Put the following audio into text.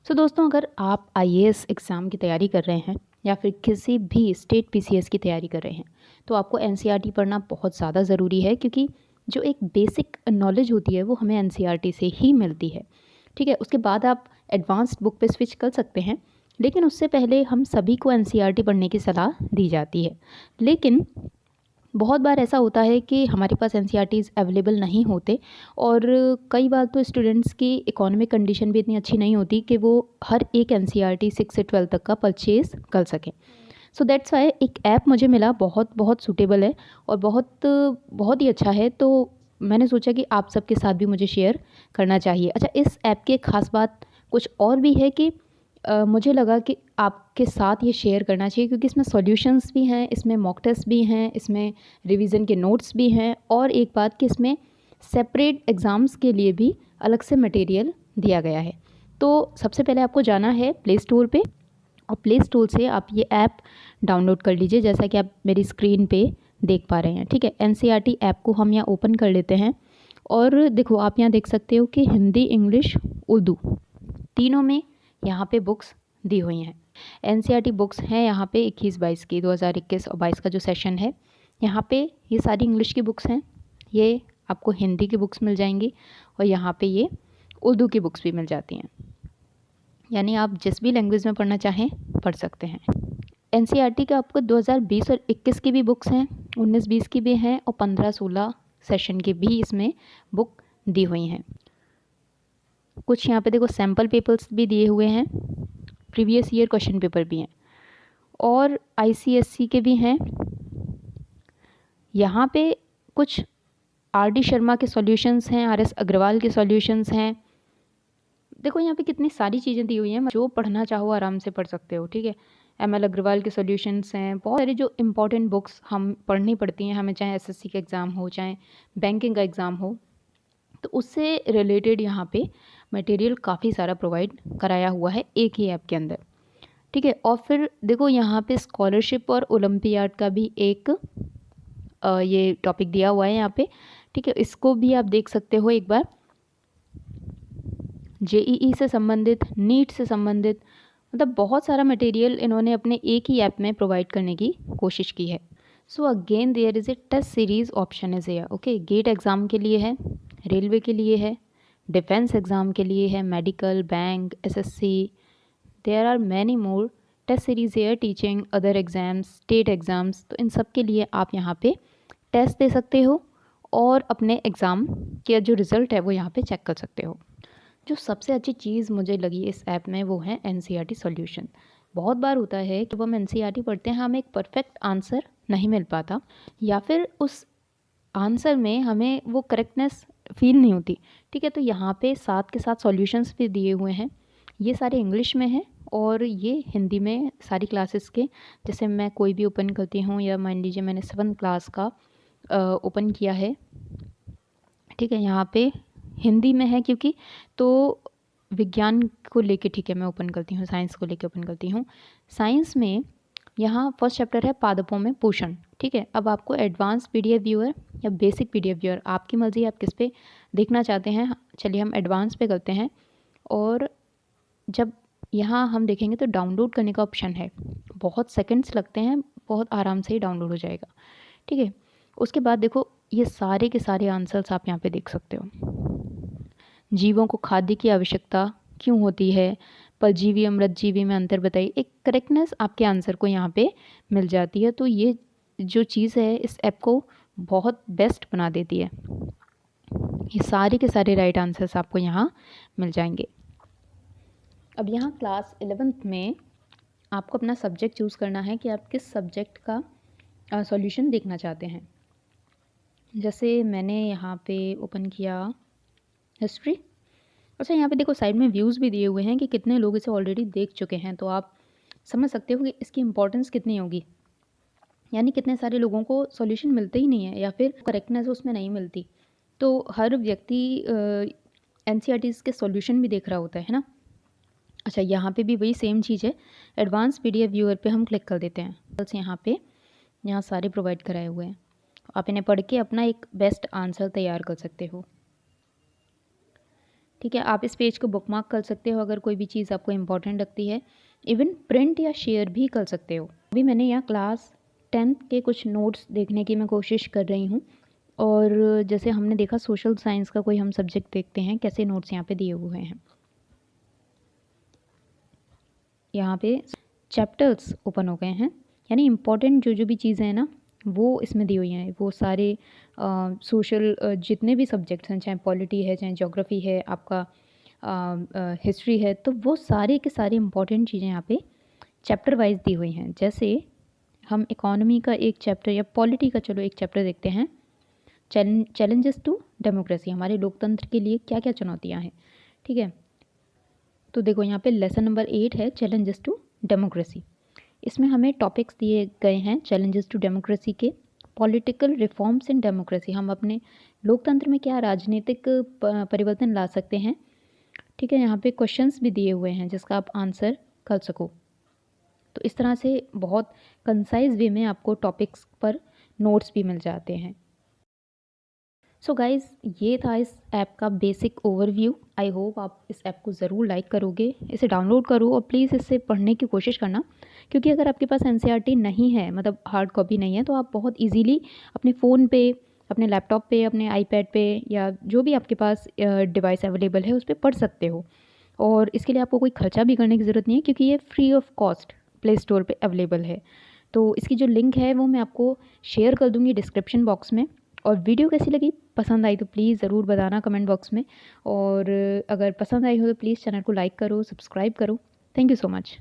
सो दोस्तों, अगर आप आईएएस एग्ज़ाम की तैयारी कर रहे हैं या फिर किसी भी स्टेट पीसीएस की तैयारी कर रहे हैं, तो आपको एनसीईआरटी पढ़ना बहुत ज़्यादा ज़रूरी है, क्योंकि जो एक बेसिक नॉलेज होती है वो हमें एनसीईआरटी से ही मिलती है। ठीक है, उसके बाद आप एडवांस्ड बुक पे स्विच कर सकते हैं, लेकिन उससे पहले हम सभी को एनसीईआरटी पढ़ने की सलाह दी जाती है। लेकिन बहुत बार ऐसा होता है कि हमारे पास एनसीईआरटीज़ अवेलेबल नहीं होते, और कई बार तो स्टूडेंट्स की इकोनॉमिक कंडीशन भी इतनी अच्छी नहीं होती कि वो हर एक एनसीईआरटी 6 से 12 तक का परचेज़ कर सकें। सो दैट्स वाई एक ऐप मुझे मिला, बहुत बहुत सूटेबल है और बहुत बहुत ही अच्छा है। तो मैंने सोचा कि आप सबके साथ भी मुझे शेयर करना चाहिए। अच्छा, इस ऐप की एक ख़ास बात कुछ और भी है कि मुझे लगा कि आपके साथ ये शेयर करना चाहिए, क्योंकि इसमें सॉल्यूशंस भी हैं, इसमें मॉक टेस्ट भी हैं, इसमें रिवीजन के नोट्स भी हैं, और एक बात कि इसमें सेपरेट एग्ज़ाम्स के लिए भी अलग से मटेरियल दिया गया है। तो सबसे पहले आपको जाना है प्ले स्टोर पे, और प्ले स्टोर से आप ये ऐप डाउनलोड कर लीजिए, जैसा कि आप मेरी स्क्रीन पे देख पा रहे हैं। ठीक है, एनसीईआरटी ऐप को हम यहाँ ओपन कर लेते हैं, और देखो आप यहाँ देख सकते हो कि हिंदी, इंग्लिश, उर्दू तीनों में यहाँ पे बुक्स दी हुई हैं। एनसीईआरटी बुक्स हैं यहाँ पे 21-22 की, 2021 और 22 का जो सेशन है, यहाँ पे ये सारी इंग्लिश की बुक्स हैं, ये आपको हिंदी की बुक्स मिल जाएंगी, और यहाँ पे ये उर्दू की बुक्स भी मिल जाती हैं। यानी आप जिस भी लैंग्वेज में पढ़ना चाहें पढ़ सकते हैं। एनसीईआरटी का आपको 2020 और 21 की भी बुक्स हैं, 19-20 की भी हैं, और 15-16 सेशन की भी इसमें बुक दी हुई हैं। कुछ यहाँ पे देखो सैम्पल पेपर्स भी दिए हुए हैं, प्रीवियस ईयर क्वेश्चन पेपर भी हैं, और आईसीएससी के भी हैं। यहाँ पे कुछ आरडी शर्मा के सॉल्यूशंस हैं, आरएस अग्रवाल के सॉल्यूशंस हैं। देखो यहाँ पे कितनी सारी चीज़ें दी हुई हैं, जो पढ़ना चाहो आराम से पढ़ सकते हो। ठीक है, एमएल अग्रवाल के सॉल्यूशंस हैं, बहुत सारी जो इंपॉर्टेंट बुक्स हम पढ़नी पड़ती हैं हमें, चाहे एसएससी का एग्ज़ाम हो, चाहे बैंकिंग का एग्ज़ाम हो, तो उससे रिलेटेड यहाँ पे मटेरियल काफ़ी सारा प्रोवाइड कराया हुआ है एक ही ऐप के अंदर। ठीक है, और फिर देखो यहाँ पे स्कॉलरशिप और ओलंपियाड का भी एक ये टॉपिक दिया हुआ है यहाँ पे। ठीक है, इसको भी आप देख सकते हो एक बार। जेईई से संबंधित, नीट से संबंधित, मतलब बहुत सारा मटेरियल इन्होंने अपने एक ही ऐप में प्रोवाइड करने की कोशिश की है। So again there is a test series option is here. Okay, GATE exam के लिए है, रेलवे के लिए है, डिफेंस एग्ज़ाम के लिए है, medical, bank, SSC, there are many more test series here, teaching, other exams, state exams. तो इन सब के लिए आप यहाँ पे टेस्ट दे सकते हो, और अपने एग्ज़ाम के जो रिज़ल्ट है वो यहाँ पे चेक कर सकते हो। जो सबसे अच्छी चीज़ मुझे लगी इस ऐप में वो है एनसीईआरटी सॉल्यूशन। बहुत बार होता है कि जब हम एनसीईआरटी पढ़ते हैं हमें एक परफेक्ट आंसर नहीं मिल पाता, या फिर उस आंसर में हमें वो करेक्टनेस फील नहीं होती। ठीक है, तो यहाँ पे साथ के साथ सॉल्यूशंस भी दिए हुए हैं। ये सारे इंग्लिश में हैं, और ये हिंदी में सारी क्लासेस के, जैसे मैं कोई भी ओपन करती हूँ, या मान लीजिए मैंने 7th क्लास का ओपन किया है। ठीक है, यहाँ पे हिंदी में है, क्योंकि तो विज्ञान को लेके, ठीक है, मैं ओपन करती हूँ, साइंस को लेके ओपन करती हूँ। साइंस में यहाँ फर्स्ट चैप्टर है पादपों में पोषण। ठीक है, अब आपको एडवांस पीडीएफ व्यूअर या बेसिक पीडीएफ व्यूअर, आपकी मर्ज़ी, आप किस पे देखना चाहते हैं। चलिए हम एडवांस पे करते हैं, और जब यहाँ हम देखेंगे तो डाउनलोड करने का ऑप्शन है, बहुत सेकंड्स लगते हैं, बहुत आराम से ही डाउनलोड हो जाएगा। ठीक है, उसके बाद देखो ये सारे के सारे आंसर्स आप यहाँ पे देख सकते हो। जीवों को खाद्य की आवश्यकता क्यों होती है, परजीवी अमृतजीवी में अंतर बताइए, एक करेक्टनेस आपके आंसर को यहाँ पे मिल जाती है। तो ये जो चीज़ है इस ऐप को बहुत बेस्ट बना देती है। ये सारे के सारे राइट आंसर्स आपको यहाँ मिल जाएंगे। अब यहाँ क्लास 11th में आपको अपना सब्जेक्ट चूज़ करना है कि आप किस सब्जेक्ट का सॉल्यूशन देखना चाहते हैं। जैसे मैंने यहाँ पे ओपन किया हिस्ट्री। अच्छा, यहाँ पे देखो साइड में व्यूज़ भी दिए हुए हैं कि कितने लोग इसे ऑलरेडी देख चुके हैं, तो आप समझ सकते हो कि इसकी इम्पोर्टेंस कितनी होगी। यानी कितने सारे लोगों को सॉल्यूशन मिलते ही नहीं है, या फिर करेक्टनेस उसमें नहीं मिलती। तो हर व्यक्ति एनसीईआरटीज़ के सॉल्यूशन भी देख रहा होता है ना। अच्छा, यहाँ पे भी वही सेम चीज़ है, एडवांस पीडीएफ व्यूअर पे हम क्लिक कर देते हैं। बस यहाँ पे यहाँ सारे प्रोवाइड कराए हुए हैं, आप इन्हें पढ़ के अपना एक बेस्ट आंसर तैयार कर सकते हो। ठीक है, आप इस पेज को बुकमार्क कर सकते हो अगर कोई भी चीज़ आपको इम्पोर्टेंट लगती है। इवन प्रिंट या शेयर भी कर सकते हो। अभी मैंने यहाँ क्लास 10th के कुछ नोट्स देखने की मैं कोशिश कर रही हूँ, और जैसे हमने देखा सोशल साइंस का कोई हम सब्जेक्ट देखते हैं, कैसे नोट्स यहाँ पे दिए हुए हैं। यहाँ पे चैप्टर्स ओपन हो गए हैं, यानी इम्पॉर्टेंट जो भी चीज़ें हैं ना वो इसमें दी हुई हैं। वो सारे सोशल जितने भी सब्जेक्ट्स हैं, चाहे पॉलिटी है, चाहे ज्योग्राफी है, आपका हिस्ट्री है, तो वो सारे के सारे इम्पॉर्टेंट चीज़ें यहाँ पे चैप्टर वाइज दी हुई हैं। जैसे हम इकोनॉमी का एक चैप्टर या पॉलिटी का चलो एक चैप्टर देखते हैं, चैलेंजेस टू डेमोक्रेसी, हमारे लोकतंत्र के लिए क्या क्या चुनौतियाँ हैं। ठीक है, तो देखो यहाँ पे लेसन नंबर 8 है चैलेंजेस टू डेमोक्रेसी। इसमें हमें टॉपिक्स दिए गए हैं चैलेंजेस टू डेमोक्रेसी के। पॉलिटिकल रिफॉर्म्स इन डेमोक्रेसी, हम अपने लोकतंत्र में क्या राजनीतिक परिवर्तन ला सकते हैं। ठीक है, यहाँ पे क्वेश्चंस भी दिए हुए हैं जिसका आप आंसर कर सको। तो इस तरह से बहुत कंसाइज वे में आपको टॉपिक्स पर नोट्स भी मिल जाते हैं। सो गाइज़, ये था इस ऐप का बेसिक ओवरव्यू। आई होप आप इस ऐप को ज़रूर लाइक करोगे, इसे डाउनलोड करो और प्लीज़ इससे पढ़ने की कोशिश करना, क्योंकि अगर आपके पास एनसीईआरटी नहीं है, मतलब हार्ड कॉपी नहीं है, तो आप बहुत इजीली अपने फ़ोन पे, अपने लैपटॉप पे, अपने आईपैड पे या जो भी आपके पास डिवाइस अवेलेबल है उस पर पढ़ सकते हो। और इसके लिए आपको कोई खर्चा भी करने की ज़रूरत नहीं है, क्योंकि ये free of cost play store पर अवेलेबल है। तो इसकी जो लिंक है वो मैं आपको शेयर कर दूँगी डिस्क्रिप्शन बॉक्स में। और वीडियो कैसी लगी, पसंद आई तो प्लीज़ ज़रूर बताना कमेंट बॉक्स में, और अगर पसंद आई हो तो प्लीज़ चैनल को लाइक करो, सब्सक्राइब करो। Thank you so much.